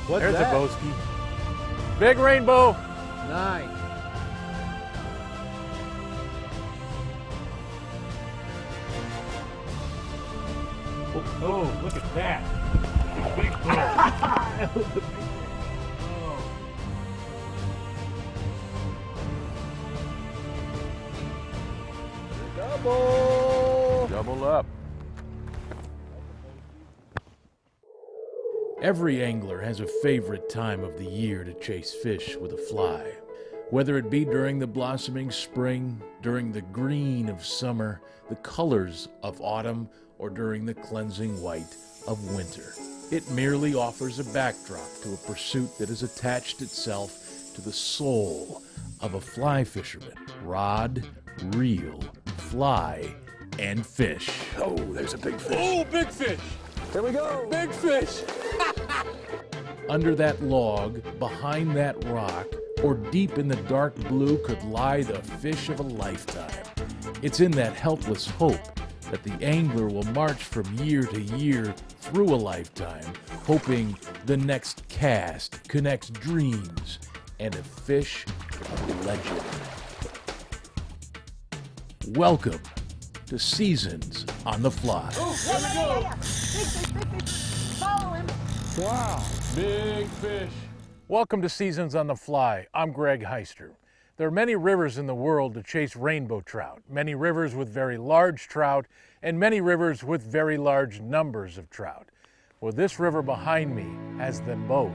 What's There's that? a boski. Big rainbow. Nice. Oh, look at that. Big bird. Double. Double up. Every angler has a favorite time of the year to chase fish with a fly. Whether it be during the blossoming spring, during the green of summer, the colors of autumn, or during the cleansing white of winter. It merely offers a backdrop to a pursuit that has attached itself to the soul of a fly fisherman. Rod, reel, fly, and fish. Oh, there's a big fish. Oh, big fish. Here we go. Big fish. Under that log, behind that rock, or deep in the dark blue could lie the fish of a lifetime. It's in that helpless hope that the angler will march from year to year through a lifetime, hoping the next cast connects dreams and a fish of legend. Welcome to Seasons on the Fly. Follow him. Wow, big fish. Welcome to Seasons on the Fly. I'm Greg Heister. There are many rivers in the world to chase rainbow trout, many rivers with very large trout, and many rivers with very large numbers of trout. Well, this river behind me has them both,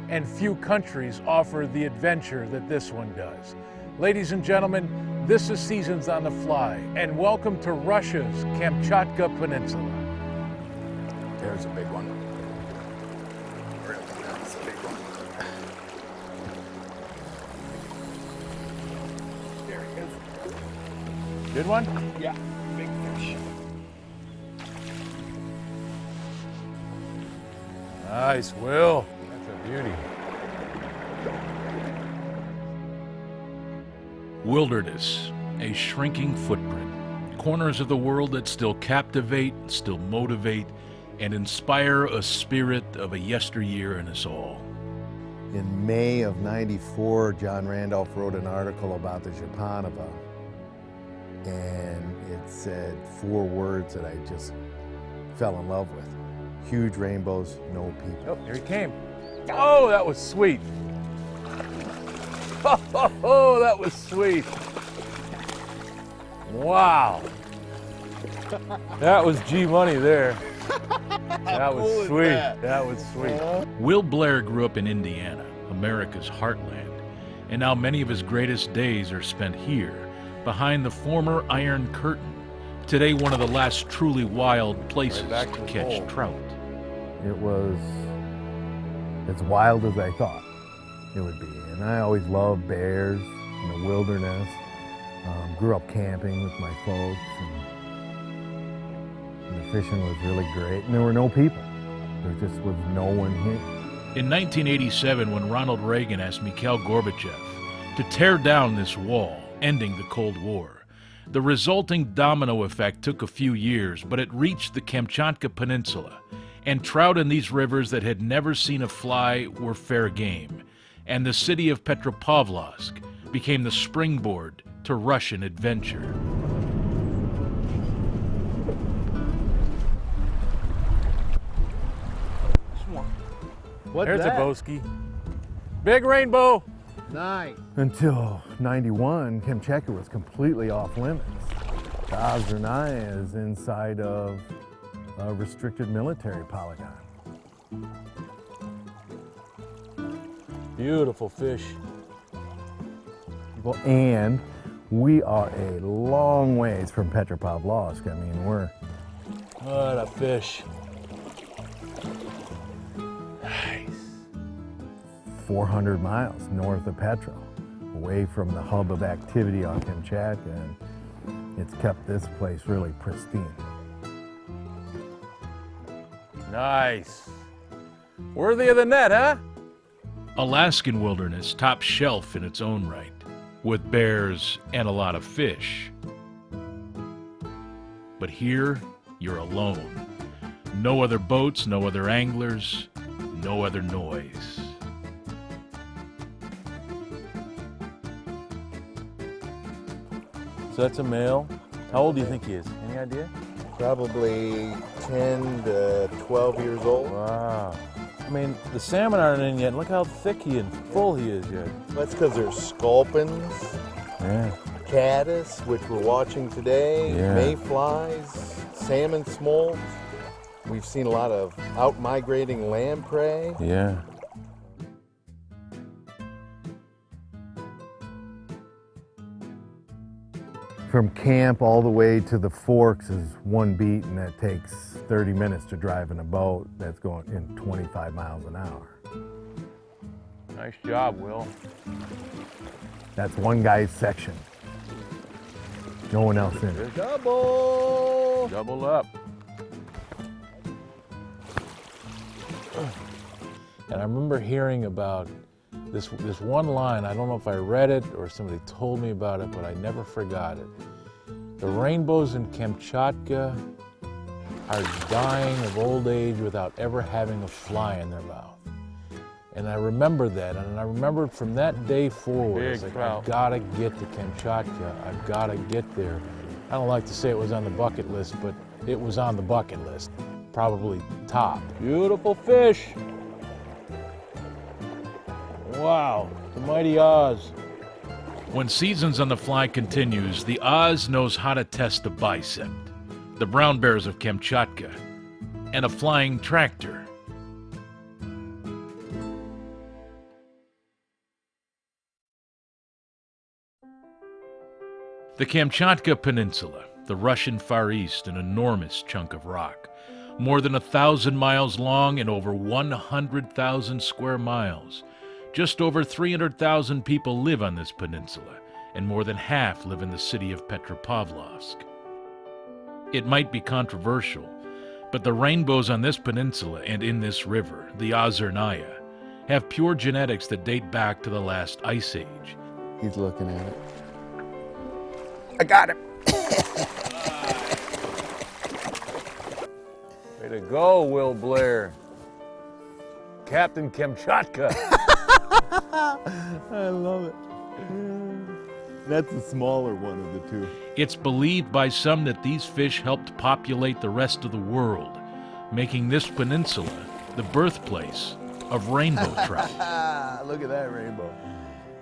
and few countries offer the adventure that this one does. Ladies and gentlemen, this is Seasons on the Fly, and welcome to Russia's Kamchatka Peninsula. There's a big one. Really nice big one. There he is. Good one? Yeah, big fish. Nice, Will. That's a beauty. Wilderness, a shrinking footprint. Corners of the world that still captivate, still motivate, and inspire a spirit of a yesteryear in us all. In May of '94, John Randolph wrote an article about the Japanava, and it said 4 words that I just fell in love with. Huge rainbows, no people. Oh, here he came. Oh, that was sweet. Oh, that was sweet. Wow. That was G-money there. That was sweet. That was sweet. Will Blair grew up in Indiana, America's heartland, and now many of his greatest days are spent here, behind the former Iron Curtain, today one of the last truly wild places Right back to to the catch hole. trout. It was as wild as I thought it would be. And I always loved bears and the wilderness. Grew up camping with my folks, and the fishing was really great. And there were no people. There just was no one here. In 1987, when Ronald Reagan asked Mikhail Gorbachev to tear down this wall, ending the Cold War, the resulting domino effect took a few years, but it reached the Kamchatka Peninsula, and trout in these rivers that had never seen a fly were fair game, and the city of Petropavlovsk became the springboard to Russian adventure. What's There's that? a boski. Big rainbow. Nice. Until '91, Kamchatka was completely off limits. The Ozernaya is inside of a restricted military polygon. Beautiful fish. Well, and we are a long ways from Petropavlovsk. I mean, we're What a fish. Nice. 400 miles north of Petro, away from the hub of activity on Kamchatka, and it's kept this place really pristine. Nice. Worthy of the net, huh? Alaskan wilderness top shelf in its own right, with bears and a lot of fish. But here, you're alone. No other boats, no other anglers, no other noise. So that's a male. How old do you think he is? Any idea? Probably 10 to 12 years old. Wow. I mean, the salmon aren't in yet. Look how thick and full he is yet. That's because there's sculpins, Yeah. caddis, which we're watching today, Yeah. mayflies, salmon smolts. We've seen a lot of out-migrating lamprey. Yeah. From camp all the way to the forks is one beat, and that takes 30 minutes to drive in a boat that's going in 25 miles an hour. Nice job, Will. That's one guy's section. No one else in it. Double! Double up. And I remember hearing about this one line. I don't know if I read it or somebody told me about it, but I never forgot it. The rainbows in Kamchatka are dying of old age without ever having a fly in their mouth. And I remember that, and I remembered from that day forward, it's like, I've got to get to Kamchatka. I've got to get there. I don't like to say it was on the bucket list, but it was on the bucket list. Probably top. Beautiful fish. Wow, the mighty Oz. When Seasons on the Fly continues, the Oz knows how to test the bicep, the brown bears of Kamchatka, and a flying tractor. The Kamchatka Peninsula, the Russian Far East, an enormous chunk of rock, more than 1,000 miles long and over 100,000 square miles. Just over 300,000 people live on this peninsula, and more than half live in the city of Petropavlovsk. It might be controversial, but the rainbows on this peninsula and in this river, the Ozernaya, have pure genetics that date back to the last ice age. He's looking at it. I got him. Way to go, Will Blair. Captain Kamchatka. I love it. That's the smaller one of the two. It's believed by some that these fish helped populate the rest of the world, making this peninsula the birthplace of rainbow trout. Look at that rainbow.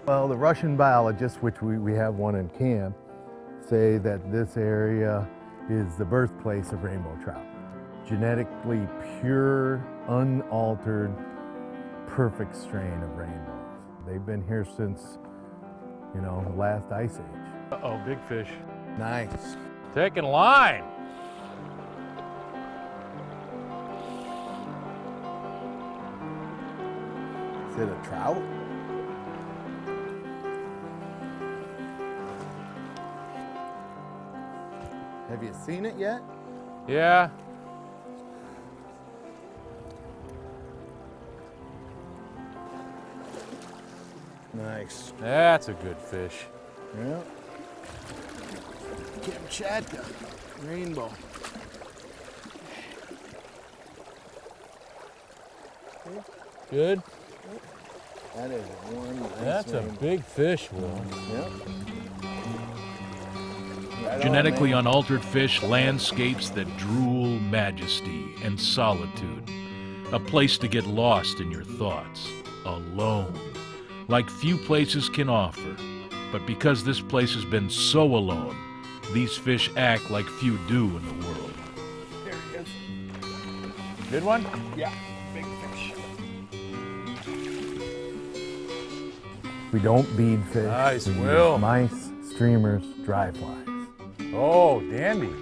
Well, the Russian biologists, which we have one in camp, say that this area is the birthplace of rainbow trout. Genetically pure, unaltered, perfect strain of rainbows. They've been here since, the last ice age. Uh-oh, big fish. Nice. Taking line. Is it a trout? Have you seen it yet? Yeah. Nice. That's a good fish. Yeah. Kamchatka rainbow. Good. That is one nice That's a rainbow. big fish, Will. Yep. Right Genetically on, man. unaltered fish, landscapes that drool majesty and solitude. A place to get lost in your thoughts, alone, like few places can offer. But because this place has been so alone, these fish act like few do in the world. There he is. Good one? Yeah, big fish. We don't bead fish. Nice, We use Will. mice, streamers, dry flies. Oh, dandy.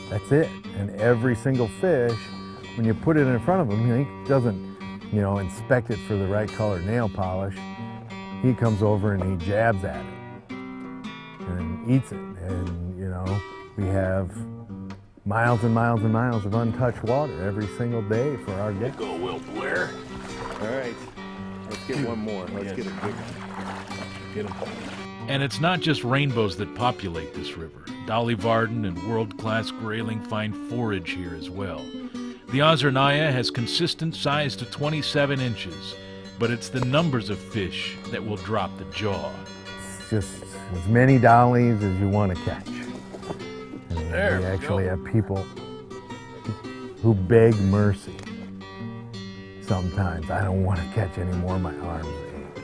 That's it. And every single fish, when you put it in front of him, he doesn't, inspect it for the right color nail polish. He comes over and he jabs at it and eats it. And, we have miles and miles and miles of untouched water every single day for our guests. Go, Will Blair. All right, let's get one more. Let's get a big one. Get him. And it's not just rainbows that populate this river. Dolly Varden and world-class grayling find forage here as well. The Ozernaya has consistent size to 27 inches, but it's the numbers of fish that will drop the jaw. It's just as many dollies as you want to catch. And There we we actually go. have people who beg mercy. Sometimes I don't want to catch any more, my arms ache.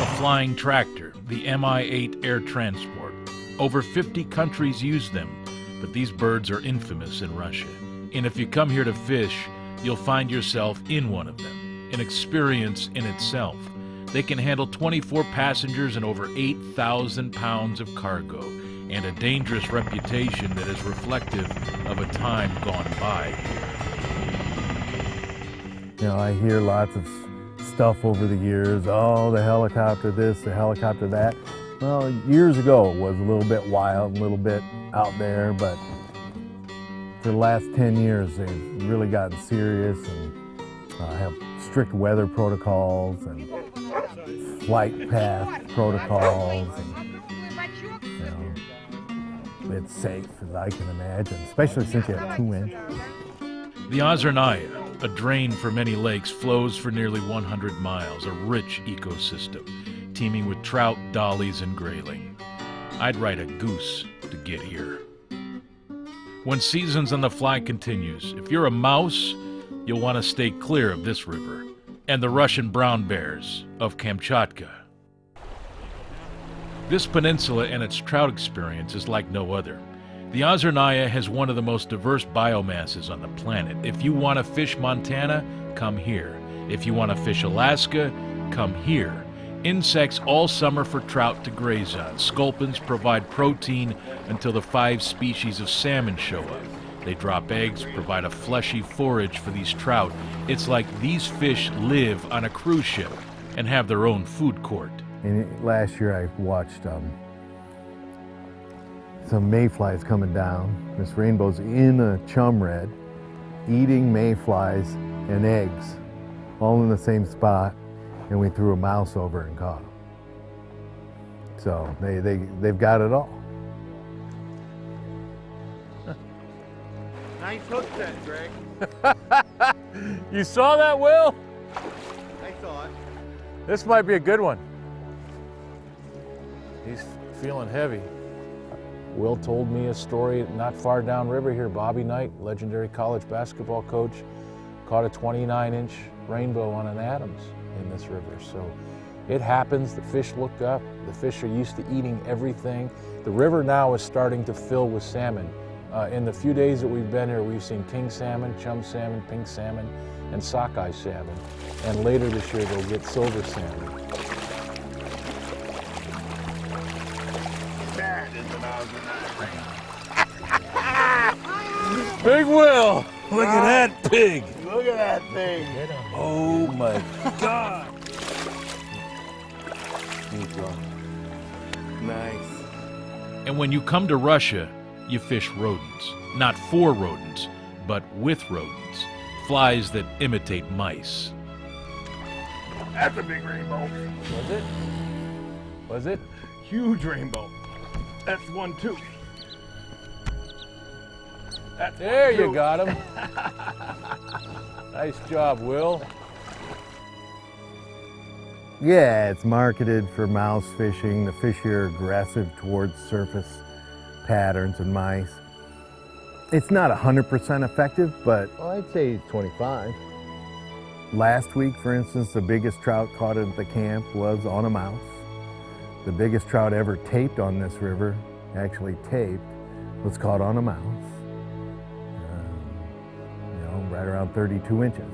A flying tractor, the Mi-8 air transport. Over 50 countries use them, but these birds are infamous in Russia. And if you come here to fish, you'll find yourself in one of them, an experience in itself. They can handle 24 passengers and over 8,000 pounds of cargo, and a dangerous reputation that is reflective of a time gone by here. You know, I hear lots of stuff over the years, oh, the helicopter this, the helicopter that. Well, years ago it was a little bit wild, a little bit out there, but for the last 10 years they've really gotten serious and have strict weather protocols and flight path protocols. And, you know, it's safe as I can imagine, especially since you have 2 inches. The Ozernaya, a drain for many lakes, flows for nearly 100 miles, a rich ecosystem, teeming with trout, dollies, and grayling. I'd ride a goose to get here. When Seasons on the Fly continues, if you're a mouse, you'll want to stay clear of this river and the Russian brown bears of Kamchatka. This peninsula and its trout experience is like no other. The Ozernaya has one of the most diverse biomasses on the planet. If you want to fish Montana, come here. If you want to fish Alaska, come here. Insects all summer for trout to graze on. Sculpins provide protein until the 5 species of salmon show up. They drop eggs, provide a fleshy forage for these trout. It's like these fish live on a cruise ship and have their own food court. And last year I watched some mayflies coming down. This rainbow's in a chum red, eating mayflies and eggs, all in the same spot, and we threw a mouse over and caught them. So they've got it all. Nice hook set, Greg. You saw that, Will? I saw it. This might be a good one. He's feeling heavy. Will told me a story not far downriver here. Bobby Knight, legendary college basketball coach, caught a 29-inch rainbow on an Adams in this river. So it happens. The fish look up. The fish are used to eating everything. The river now is starting to fill with salmon. In the few days that we've been here, we've seen king salmon, chum salmon, pink salmon, and sockeye salmon. And later this year, they'll get silver salmon. That is an Ozernaya. Big Will! Look at that pig! Look at that thing. Oh my God! Nice. And when you come to Russia, you fish rodents. Not for rodents, but with rodents. Flies that imitate mice. That's a big rainbow. Was it? Was it? Huge rainbow. That's one too. That's There one, you too. got him. Nice job, Will. Yeah, it's marketed for mouse fishing. The fish here are aggressive towards surface patterns and mice. It's not 100% effective, but I'd say 25. Last week, for instance, the biggest trout caught at the camp was on a mouse. The biggest trout ever taped on this river, actually taped, was caught on a mouse. You know, right around 32 inches.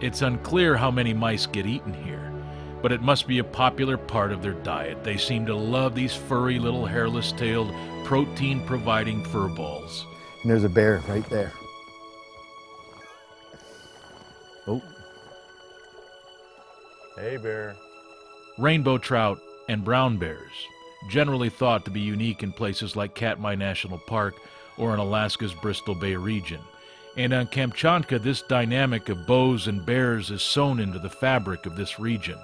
It's unclear how many mice get eaten here, but it must be a popular part of their diet. They seem to love these furry little hairless-tailed, protein-providing fur balls. And there's a bear right there. Oh. Hey, bear. Rainbow trout and brown bears, generally thought to be unique in places like Katmai National Park or in Alaska's Bristol Bay region. And on Kamchatka, this dynamic of bows and bears is sewn into the fabric of this region.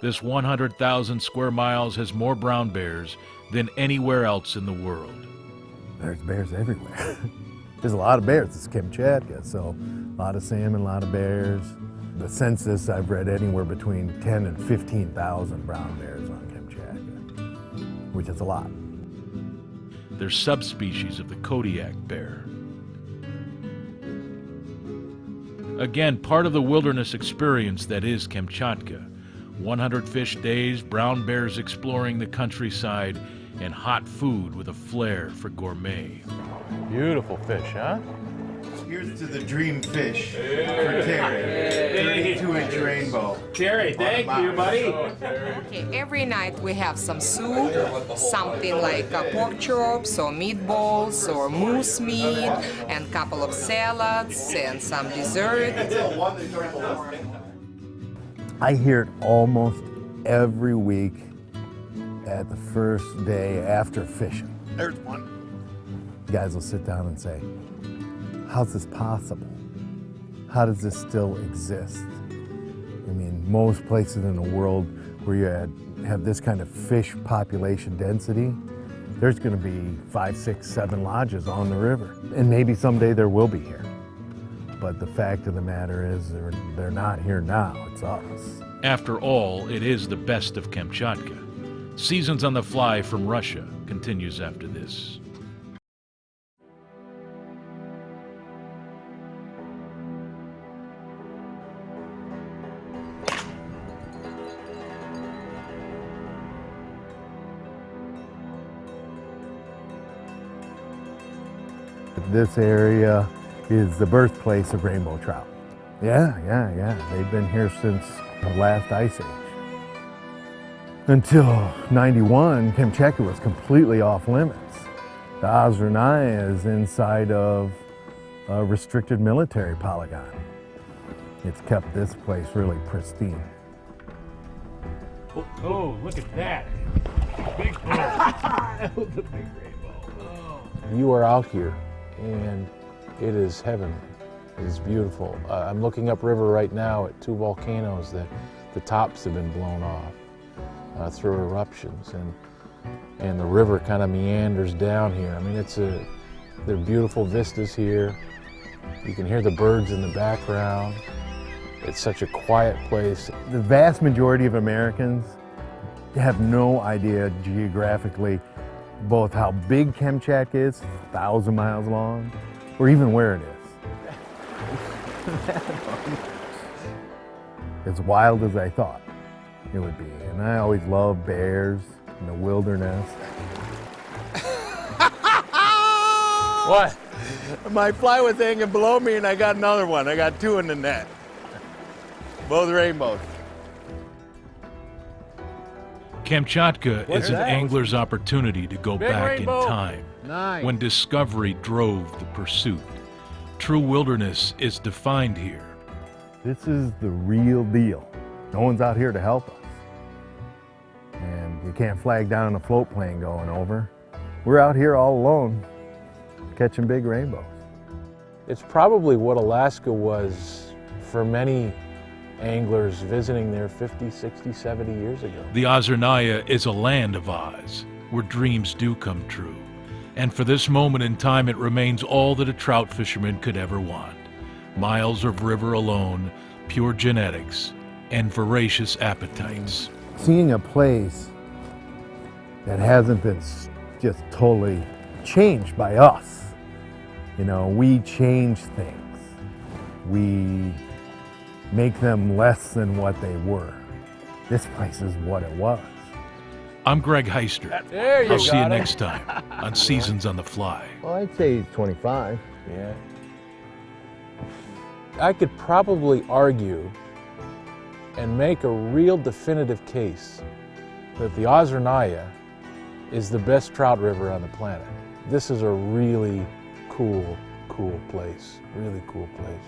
This 100,000 square miles has more brown bears than anywhere else in the world. There's bears everywhere. There's a lot of bears. It's Kamchatka, so a lot of salmon, a lot of bears. The census, I've read anywhere between 10 and 15,000 brown bears on Kamchatka, which is a lot. They're subspecies of the Kodiak bear. Again, part of the wilderness experience that is Kamchatka. 100 fish days, brown bears exploring the countryside, and hot food with a flair for gourmet. Beautiful fish, huh? Here's to the dream fish for Terry. 32-inch rainbow. Terry, thank you, buddy. Okay, every night we have some soup, something like pork chops or meatballs or moose meat, and a couple of salads and some dessert. I hear it almost every week at the first day after fishing. There's one. Guys will sit down and say, how's this possible? How does this still exist? I mean, most places in the world where you have this kind of fish population density, there's going to be 5, 6, 7 lodges on the river. And maybe someday there will be here. But the fact of the matter is they're not here now, it's us. After all, it is the best of Kamchatka. Seasons on the Fly from Russia continues after this. This area is the birthplace of rainbow trout. Yeah. They've been here since the last ice age. Until 91, Kamchatka was completely off limits. The Ozernaya is inside of a restricted military polygon. It's kept this place really pristine. Oh, look at that. Big fish. That was a big rainbow. You are out here, and it is heavenly. It is beautiful. I'm looking upriver right now at 2 volcanoes that the tops have been blown off through eruptions, and the river kind of meanders down here. I mean, there are beautiful vistas here. You can hear the birds in the background. It's such a quiet place. The vast majority of Americans have no idea geographically both how big Kamchatka is, 1,000 miles long, or even where it is. As wild as I thought it would be. And I always loved bears and the wilderness. What? My fly was hanging below me and I got another one. I got 2 in the net. Both rainbows. Kamchatka is an angler's opportunity to go back rainbow. in time, Nice. when discovery drove the pursuit. True wilderness is defined here. This is the real deal. No one's out here to help us. And you can't flag down a float plane going over. We're out here all alone, catching big rainbows. It's probably what Alaska was for many anglers visiting there 50, 60, 70 years ago. The Ozernaya is a land of Oz, where dreams do come true. And for this moment in time, it remains all that a trout fisherman could ever want. Miles of river alone, pure genetics, and voracious appetites. Seeing a place that hasn't been just totally changed by us. You know, we change things. We make them less than what they were. This place is what it was. I'm Greg Heister. There you I'll see you got it. next time on Seasons on the Fly. Well, I'd say he's 25. Yeah. I could probably argue and make a real definitive case that the Ozernaya is the best trout river on the planet. This is a really cool place. Really cool place.